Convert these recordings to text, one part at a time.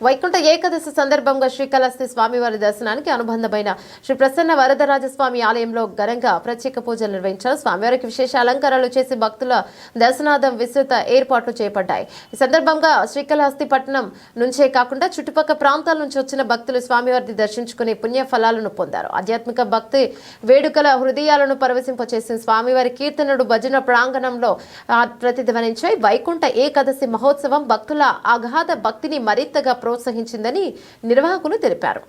వైకుంఠ ఏకాదశి సందర్భంగా శ్రీకాళహస్తి స్వామివారి దర్శనానికి అనుబంధమైన శ్రీ ప్రసన్న వరదరాజస్వామి ఆలయంలో ఘనంగా ప్రత్యేక పూజలు నిర్వహించారు. స్వామివారికి విశేష అలంకారాలు చేసి భక్తుల దర్శనార్థం విస్తృత ఏర్పాట్లు చేపట్టాయి. ఈ సందర్భంగా శ్రీకాళహస్తి పట్టణం నుంచే కాకుండా చుట్టుపక్కల ప్రాంతాల నుంచి వచ్చిన భక్తులు స్వామివారిని దర్శించుకుని పుణ్య ఫలాలను పొందారు. ఆధ్యాత్మిక భక్తి వేడుకల హృదయాలను పరవశింపచేసిన స్వామివారి కీర్తనలు భజన ప్రాంగణంలో ప్రతిధ్వనించాయి. వైకుంఠ ఏకాదశి మహోత్సవం భక్తుల అగాధ భక్తిని మరింతగా ప్రోత్సహించిందని నిర్వాహకులు తెలిపారు.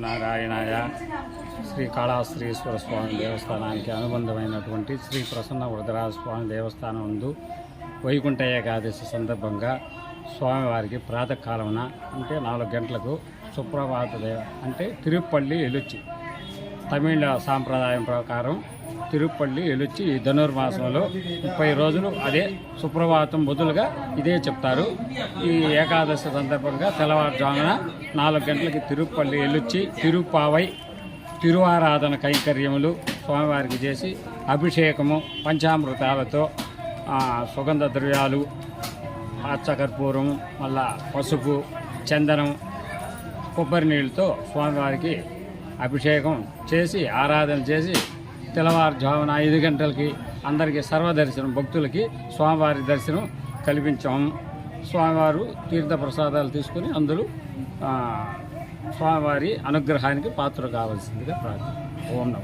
నారాయణాయ శ్రీకాళహస్తీశ్వర స్వామి దేవస్థానానికి అనుబంధమైనటువంటి శ్రీ ప్రసన్న వరదరాజ స్వామి దేవస్థానం నందు వైకుంఠ ఏకాదశి సందర్భంగా స్వామివారికి ప్రాతకాలమున అంటే 4 గంటలకు సుప్రభాత అంటే తిరుపల్లి ఎలుచి తమిళ సాంప్రదాయం ప్రకారం తిరుపల్లి ఎలుచి ధనుర్మాసంలో 30 రోజులు అదే సుప్రభాతం బదులుగా ఇదే చెప్తారు. ఈ ఏకాదశి సందర్భంగా తెల్లవారుజామున 4 గంటలకి తిరుపల్లి ఎలుచి తిరుపావై తిరువారాధన కైంకర్యములు స్వామివారికి చేసి అభిషేకము పంచామృతాలతో సుగంధ ద్రవ్యాలు పచ్చకర్పూరం మళ్ళా పసుపు చందనం కొబ్బరి నీళ్ళతో స్వామివారికి అభిషేకం చేసి ఆరాధన చేసి తెల్లవారుజామున 5 గంటలకి అందరికీ సర్వదర్శనం భక్తులకి స్వామివారి దర్శనం కల్పించాము. స్వామివారు తీర్థప్రసాదాలు తీసుకుని అందరూ స్వామివారి అనుగ్రహానికి పాత్ర కావాల్సిందిగా ప్రార్థన. ఓం నమః.